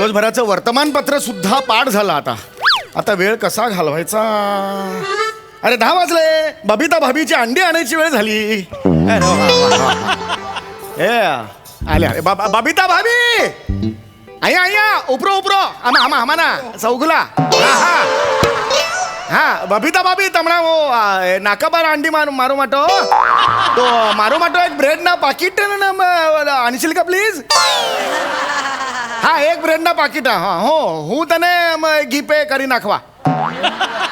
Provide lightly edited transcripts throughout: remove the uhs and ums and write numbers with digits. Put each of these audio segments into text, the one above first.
दिवसभराचं वर्तमानपत्र सुद्धा पाठ झालं. आता वेळ कसा घालवायचा. अरे 10 वाजले. बबिता भाभीची अंडी आणायची वेळ झाली. अरे वा, वा, वा. ए आल्या बबिता भाभी. आया उपरो आम्हा चौगुला. हा बबिता भाभी तमणा वो नाकाबार अंडी मारू माटो तो मारू माटो एक ब्रेड ना पाकिट ना आणशील का प्लीज. हा एक ब्रेड ना पाकिट. हा हो हूँ तने घी पे करी नाखवा.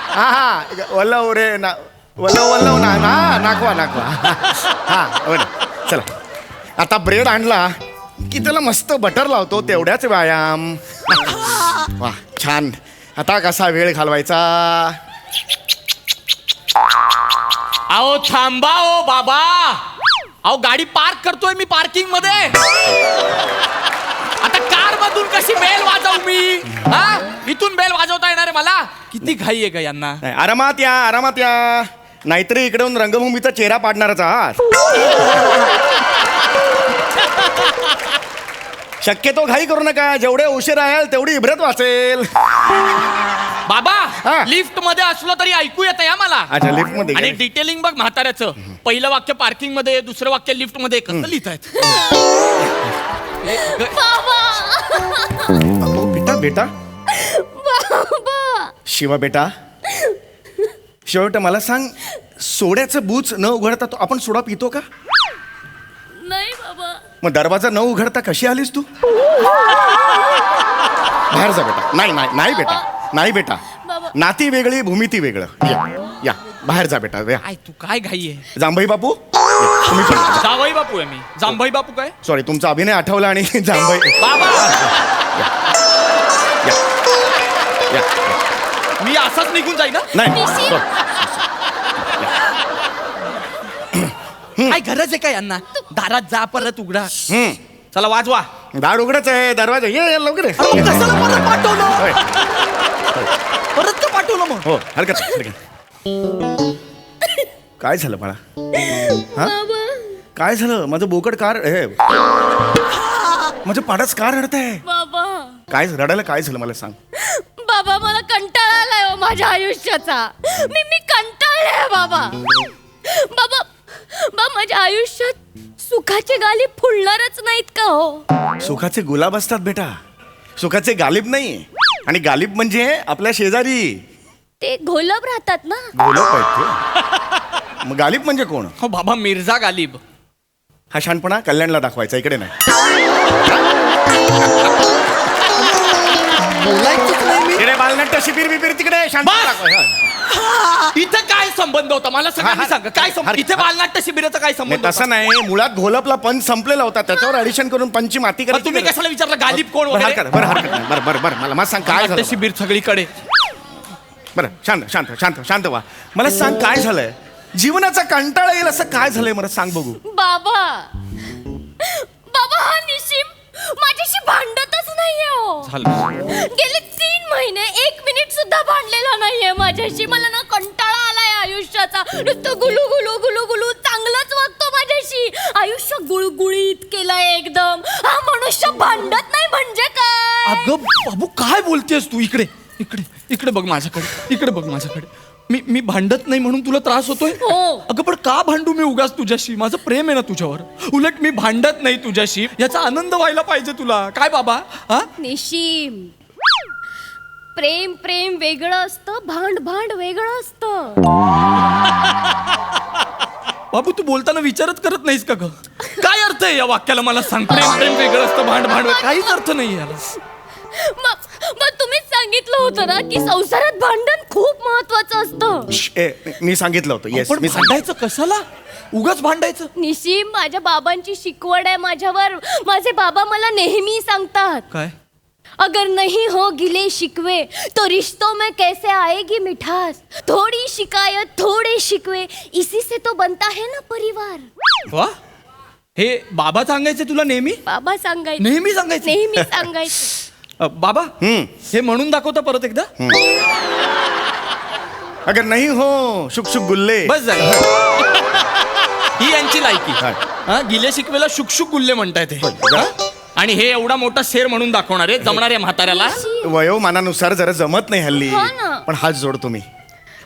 हा वल्लव रे ना वल्लव ना नाखवा. हा बरं चला. आता ब्रेड आणला की त्याला मस्त बटर लावतो. तेवढ्याच व्यायाम. वा छान. आता कसा वेळ घालवायचा. अहो थांबा ओ बाबा. अहो गाडी पार्क करतोय मी पार्किंग मध्ये. आता कार मधून कशी बेल वाजवू मी. हा इथून बेल वाजवता येणार आहे मला. किती घाई आहे का यांना. आरामात या नाहीतरी इकडे येऊन रंगभूमीचा चेहरा पाडणारच आहात. शक्यतो घाई करू नका. जेवढे उशीर राहाल तेवढी इब्रत वाचेल. बाबा लिफ्ट मध्ये असलो तरी ऐकू येतं या मला. अच्छा लिफ्ट मध्ये आणि डिटेलिंग बघ म्हाताऱ्याचं. पहिलं वाक्य पार्किंग मध्ये, दुसरं वाक्य लिफ्ट मध्ये. कसं लिहितायत. बेटा शिवा बेटा मला सांग. सोड्याचं बूच न उघडता तो आपण सोडा पितो का. नाही बाबा. मग दरवाजा न उघडता कशी आलीस तू. बाहेर जा बेटा. नाही बेटा नाती वेगळी भूमिती वेगळं. या बाहेर जा बेटा. काय तू काय घाई आहे. जांभई बापू तुम्ही पण जावई बापू आहे मी. जांभई बापू काय. सॉरी तुमचा अभिनय आठवला आणि जांभई बाबा या. मी असाच निघून जाईन. नाही काय गरज आहे का यांना. दारात जा परत उघडा. चला वाजवा. दार उघडच आहे. दरवाजा ये लवकर. कशाला परत पाठवलं. परत का पाठवलं मग. हो हरकत. काय झालं बाळा. हा काय झालं. माझं बोकड कार माझं पाडच कार रडत आहे. बाबा काय रडायला काय झालं मला सांग. बाबा मला कंटाळा आलाय हो माझ्या आयुष्याचा. मी कंटाळले बाबा. बाबा माझ्या आयुष्यात सुखाचे गालिब फुलणारच नाहीत का हो. सुखाचे गुलाब असतात बेटा. सुखाचे गालिब नाही. आणि गालिब म्हणजे आपल्या शेजारी ते घोलप राहतात ना. घोलप आहेत ते. मग गालिब म्हणजे कोण. हो बाबा मिर्झा गालिब. हा शहाणपणा कल्याणला दाखवायचा. इकडे नाही. बोलायचंच नाही मी. तिकडे बालनाट्य शिबिर बिबिर तिकडे इथं काय संबंध होता मला सगळ्यांनी सांगा. काय संबंध. इथे बालनाट्य शिबिराचा काय संबंध. तसं नाही. मुळात घोलपला पंच संपलेला होता. त्याच्यावर ऍडिशन करून पंची माती करायची. तुम्ही कशाला विचारलं गालिब कोण वगैरे. बरं मला सांग काय झालं. शिबिर सगळीकडे. बरं शांत व्हा. मला सांग काय झालंय. जीवनाचा कंटाळा येईल असं काय झालंय मला सांग बघू. बाबा हा निशिम माझ्याशी भांडतच नाहीये हो. गेले 3 महिने 1 मिनिट सुद्धा भांडलेला नाहीये माझ्याशी. मला ना कंटाळा आलाय आयुष्याचा. नुसतं गुलू चांगलंच वागतो माझ्याशी. आयुष्य गुळगुळीत केलंय एकदम. हा मनुष्य भांडत नाही म्हणजे काय. अगं बाबू काय बोलतेस तू. इकडे बघ माझ्याकडे. मी भांडत नाही म्हणून तुला त्रास होतोय. अगं पण का भांडू मी उगाच तुझ्याशी. माझं प्रेम आहे ना तुझ्यावर. उलट मी भांडत नाही तुझ्याशी याचा आनंद व्हायला पाहिजे तुला. काय बाबा. हा निशिम प्रेम वेगळं असतं. भांड वेगळं असतं. बाबू तू बोलताना विचारच करत नाहीस का ग. काय अर्थ आहे या वाक्याला मला सांग. प्रेम वेगळं असतं. भांड काहीच अर्थ नाही याला. मग तुम्हीच सांगितलं होतं ना की संसारात भांडण खूप महत्वाचं असतं. मी सांगितलं होतं. येस पण मी भांडायचं कशाला. उगाच भांडायचं. निशिम माझ्या बाबांची शिकवण आहे माझ्यावर. माझे बाबा मला नेहमी सांगतात काय. अगर नहीं हो गिले शिकवे तो रिश्तों में कैसे आएगी मिठास. थोड़ी शिकायत थोड़े शिकवे इसी से तो बनता है ना परिवार. वा हे बाबा सांगायचे तुला नेहमी. बाबा सांगायचे. नेहमी सांगायचे. बाबा हे म्हणून दाखवता परत एकदा. अगर नहीं हो शुक शुक गुल्ले. बस झालं. ही यांची लायकी. गिले शिकवेला शुक शुक गुल्ले म्हणताय ते. आणि हे एवढा मोठा शेर म्हणून दाखवणार आहे जमणार आहे म्हाताऱ्याला. वयोमानानुसार जरा जमत नाही हल्ली. हो ना. पण हात जोडतो मी.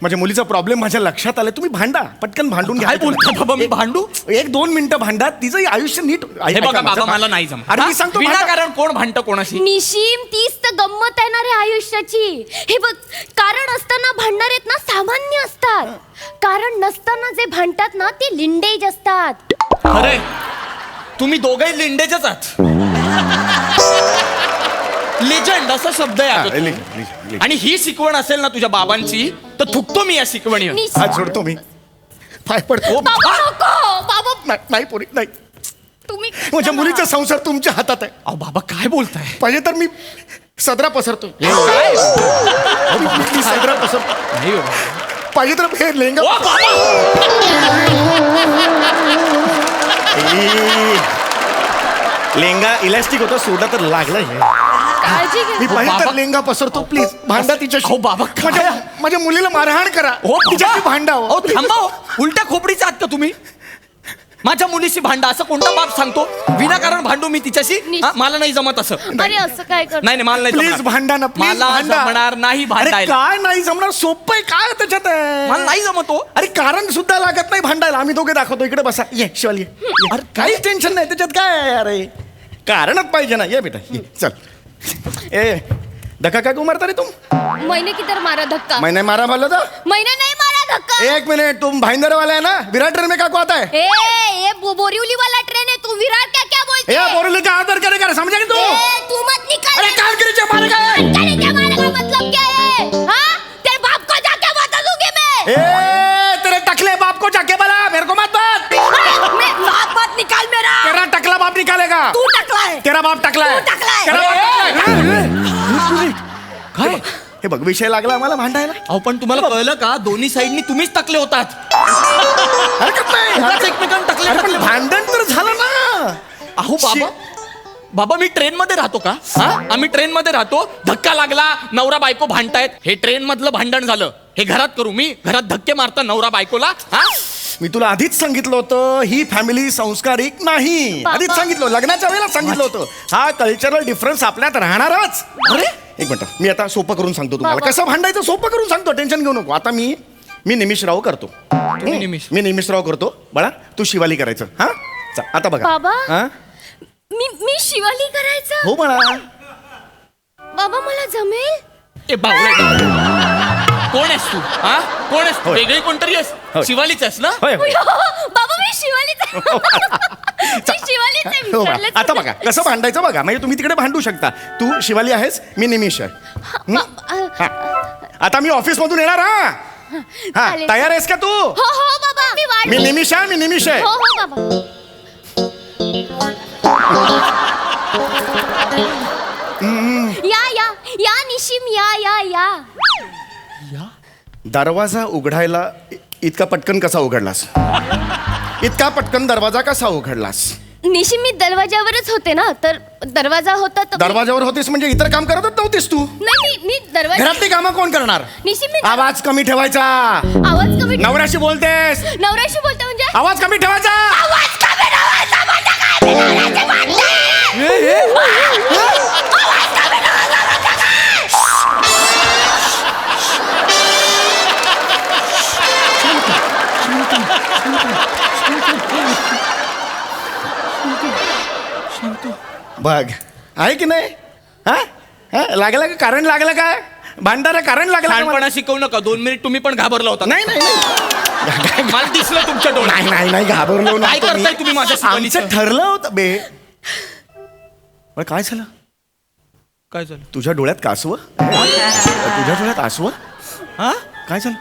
माझ्या मुलीचा प्रॉब्लेम माझ्या लक्षात आलाय. तुम्ही भांडा, पटकन भांडून घ्या. काय बोलता बाबा, मी भांडू? 1-2 मिनिटं भांडा, तिचं आयुष्य नीट. हे बघा बाबा, मला नाही जमत. अरे मी सांगतो भांडा. विनाकारण कोण भांडतं कोणाशी? निशिम, तीच तर गंमत आहे ना रे आयुष्याची. हे बघ, कारण असताना भांडणार आहेत ना सामान्य असतात, कारण नसताना जे भांडतात ना ते लिंडेज असतात. अरे तुम्ही दोघंही लिंडेचच आहात. लेजंड असा शब्द आहे आता तो. आणि ही शिकवण असेल ना तुझ्या बाबांची तर थुकतो मी या शिकवणीवर. निशिम, हात जोडतो मी, पाय पडतो. बाबा नको, बाबा नाही पोरी नाही. तुम्ही माझ्या मुलीचा संसार तुमच्या हातात आहे. अहो बाबा काय बोलताय? पाहिजे तर मी सदरा पसरतो. काय? मी सदरा पसरतो. नाही हो. पाहिजे तर हे लेंगा. ओ बाबा! लेंगा इलास्टिक होता, सोडा तर लागला हे. काळजी मी घ्या. पाहिजे तर बाबा. लेंगा पसरतो. प्लीज भांडा तिच्याशी. अहो बाबा, काय? माझ्या मुलीला मारहाण करा. हो तिच्याशी भांडा. अहो थांबा हो. उलट्या खोपडीचा आहात का तुम्ही? माझ्या मुलीशी भांडा असं कोणता बाप सांगतो? विनाकारण भांडू मी तिच्याशी? हा, मला नाही जमत असं. अरे असं काय कर. नाही नाही, मला नाही प्लीज जमणार. भांडा ना, प्लीज मला भांडा. जमणार नाही अरे भांडायला. काय नाही जमणार? सोपं आहे. काय त्याच्यात आहे? मला नाही जमत हो. अरे कारण सुद्धा लागत नाही भांडायला. आम्ही दोघे दाखवतो. इकडे बसा. ये शिवाली ये. अरे काहीच टेन्शन नाही त्याच्यात. काय आहे अरे? कारणच पाहिजे ना. ये बेटा ये. चल. ए धक्का काय मारता रे तुम? मैंने किधर मारा धक्का? मैंने मारा बोला था. मैंने नहीं मारा धक्का. 1 मिनट. तुम भाईंदर वाला है ना? विराट ट्रेन में क्या आता है? ये बोरीवली वाला ट्रेन है. तू विराट क्या बोलते ए है? बोरली का आदर करेगा, समझा कि तू? तू मत निकाल. अरे कालगिरीचे मारे काय? कालगिरीचे मारे का मतलब क्या है? हाँ? तेरे बाप को जाके बता दूंगी मैं. ए तेरे टकले बाप को जाके बोला, मेरे को मत बात. मैं बाप मत निकाल मेरा. तेरा टकला बाप निकालेगा. तू टकला है. तेरा बाप टकला है. तू टकला है. तेरा बाप टकला है. काय? हे बघ विषय लागला आम्हाला भांडायला. अहो पण तुम्हाला कळलं का? दोन्ही साईडनी तुम्हीच टाकले होतात. हरकत नाही. उगाच एकमेकांना टाकले अरे पण टाकले. भांडण तर झालं ना. अहो बाबा, बाबा मी ट्रेन मध्ये राहतो का? हा, आम्ही ट्रेन मध्ये राहतो. धक्का लागला, नवरा बायको भांडतायत. हे ट्रेन मधलं भांडण झालं. हे घरात करू मी? घरात धक्के मारता नवरा बायकोला? हा, मी तुला आधीच सांगितलं होतं ही फॅमिली संस्कारिक नाही. बाबा. आधीच सांगितलं, लग्नाच्या वेळेला सांगितलं होतं. हा कल्चरल डिफरन्स आपल्यात राहणारच. अरे एक मिनिट, मी आता सोपं करून सांगतो तुम्हाला. बाबा. कसं भांडायचं सोपं करून सांगतो. टेन्शन घेऊ नको. आता मी निमिषराव करतो. तुम्ही निमिष. मी निमिषराव करतो. बाळा तू शिवाली करायचं. हा आता बघा. बाबा. हा मी शिवाली करायचं. हो बाळा. बाबा मला जमेल. ए बावळे, कोण आहेस तू? हा, कोण आहेस तू? होय. वेगळी कोणतरी आहेस? होय. शिवालीच आहेस ना? होय होय. बाबा मी शिवालीच आहे. मी शिवालीच आहे. हो बाळा. विसरलेच आता होते. बघा कसं भांडायचं बघा. म्हणजे तुम्ही तिकडे भांडू शकता. तू शिवाली आहेस, मी निमिष आहे. हा. आता मी ऑफिस मधून येणार. हा हा चालेल. तयार आहेस का तू? हो हो बाबा मी वाट. मी निमिष आहे, मी निमिष आहे. हो हो बाबा. या निशिम या. दरवाजा उघडायला इतका पटकन कसा उघडलास? इतका पटकन दरवाजा कसा उघडलास? निशिम मी दरवाजावरच होते ना, तर दरवाजा होता तर दरवाजावर होतीस म्हणजे इतर काम करतच नव्हतीस तू? नाही मी दरवाजा. घरातली कामं कोण करणार? निशिम मी आवाज कमी ठेवायचा. आवाज कमी. नवऱ्याशी बोलतेस, नवऱ्याशी बोलते म्हणजे आवाज कमी ठेवायचा. आवाज कमी ठेवायचा म्हणजे काय? मी नवऱ्याशी बोलते. बघ आहे की नाही? हा लागलं का? कारण लागलं काय? भांडारा कारण लागलं का मला? लहानपणा शिकवू नका. 2 मिनिट तुम्ही पण घाबरला होता. नाही नाही नाही. मला दिसलं तुमच्या डोळ्यात. नाही नाही नाही घाबरलो काय नव्हतो मी. करताय तुम्ही माझ्या शिवालीचं? आमचं ठरलं होतं बे. बरं, काय झालं? काय झालं? तुझ्या डोळ्यात कासव? तुझ्या डोळ्यात आसव? हा, काय झालं?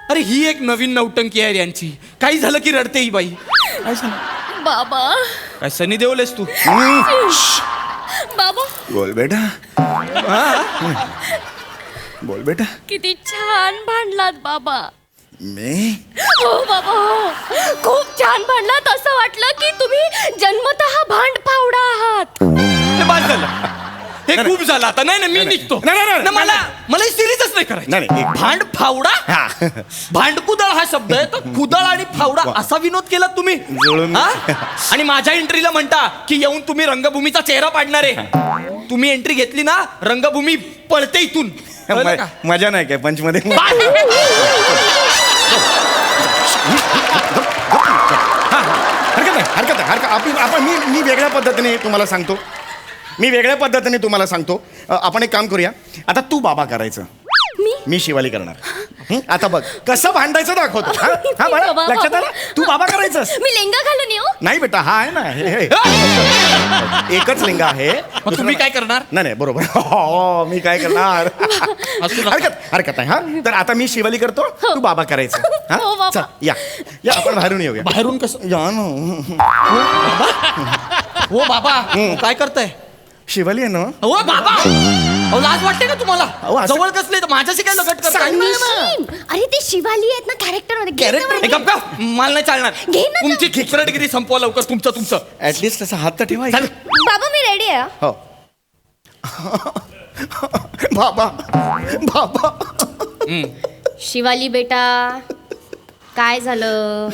अरे ही एक नवीन नौटंकी आहे यांची. काही झालं की रडते ही बाई. काय झालं? बाबा काय सनी देओलेस तू? बाबा बोल बेटा. बोल बेटा. किती छान भांडलात बाबा. मी हो बाबा हो. खूप छान भांडलात. असं वाटलं की तुम्ही जन्मतः भांड फावडा आहात. हे बाद झालं. हे नाही. खूप झालं आता. नाही मी निघतो. नाही, मला ही सिरीजच नाही करायची. नाही, एक- भांड फावडा. हा. भांडकुदळ हा शब्द आहे, तर कुदळ आणि फावडा असा विनोद केला तुम्ही. जुळून. हा? आणि माझ्या एंट्रीला म्हणता की येऊन तुम्ही रंगभूमीचा चेहरा पाडणार आहे. तुम्ही एंट्री घेतली ना, रंगभूमी पळते इथून. कळलं का? मजा नाही काय पंचमध्ये. हरकत आहे. आपण मी वेगळ्या पद्धतीने तुम्हाला सांगतो. आपण एक काम करूया. आता तू बाबा करायचं, मी शिवाली करणार. आता बघ कसं भांडायचं दाखवतो. हा बाळा, बाबा, लक्षात आलं? तू बाबा करायचंस. मी लेंगा घालून येऊ. नाही बेटा, हा आहे ना, हे एकच लिंग आहे. मग तुम्ही काय करणार? नाही बरोबर. हो, मी काय करणार. असू नका. हरकत आहे. हा तर आता मी शिवाली करतो, तू बाबा करायचं. हा? हो, बाबा. चल, या आपण बाहेरून येऊया. बाहेरून कसं? या ना. हो बाबा, काय करताय? शिवाली आहे ना. हो बाबा, अहो, लाज वाटते का तुम्हाला? अहो, असं- जवळ कसले तर माझ्याशी काय लगट करताय? निशिम, अरे ते शिवाली आहेत ना कॅरेक्टर मध्ये. घे ना हे बरं. गप्पा, मला नाही चालणार. घे ना. तुमची खिचरटगिरी संपवा लवकर. तुमचं ऍटलिस्ट तसा हात तर ठेवा. चालेल. बाबा मी रेडी आहे. हो. बाबा. शिवाली बेटा, काय झालं?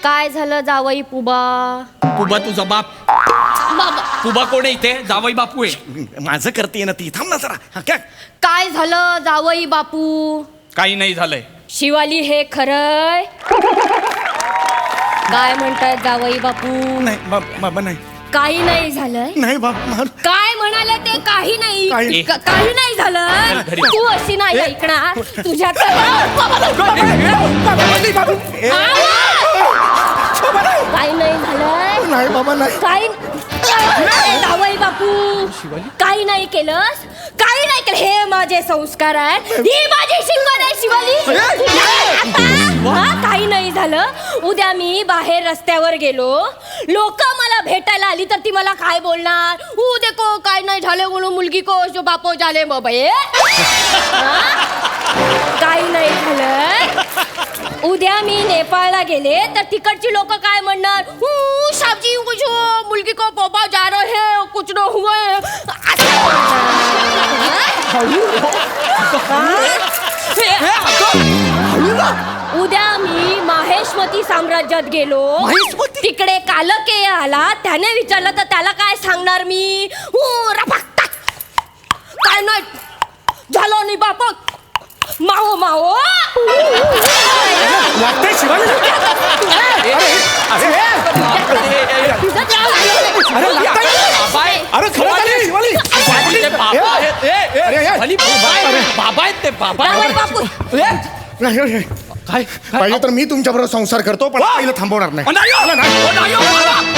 काय झालं जावई पुबा? पुबा तुझा बाप. बाबा पुबा कोण आहे इथे? जावई बापू आहे. माझं करते ना ती. थांब ना जरा. हा, काय काय झालं जावई बापू? काही नाही झालंय. शिवाली हे खरंय? काय म्हणताय जावई बापू? नाही बाबा नाही. काही नाही झालंय? नाही बाबा. काय म्हणाले ते? काही नाही. काही- काही नाही झालं. घरी. तू अशी नाही ऐकणार. तुझ्या काही नाही झालंय. नाही बाबा नाही. काही जावई बापू, काही नाही केलंस? काही नाही केलं. हे माझे संस्कार आहेत. ही माझी शिकवण आहे शिवाली. आता काही नाही झालं. उद्या मी बाहेर रस्त्यावर गेलो, लोक मला भेटायला आली तर ती मला काय बोलणार? देखो काय नाही झाले म्हणून मुलगी को जो बापो झाले बाबा. काही नाही झालं. उद्या मी नेपाळला गेले तर तिकडची लोक काय म्हणणार? शाबजी कुछ मुलगी को बाबा जा रहे हैं, कुछ न हुआ है. उद्या मी माहेशमती साम्राज्यात गेलो. तिकडे कालकेय आला. त्याने विचारलं तर त्याला काय सांगणार मी? काय नाही झालं नाही बाप. माओ लागतंय शिवाली. अरे खरं झालं शिवाली. बाबा आहेत. अरे, खाली बाबा आहेत ते. बाबा जावई बापू. काय पाहिजे तर मी तुमच्या बरोबर संसार करतो, पण पहिलं थांबवणार नाही. नाही, हो. नाही, हो, बाबा.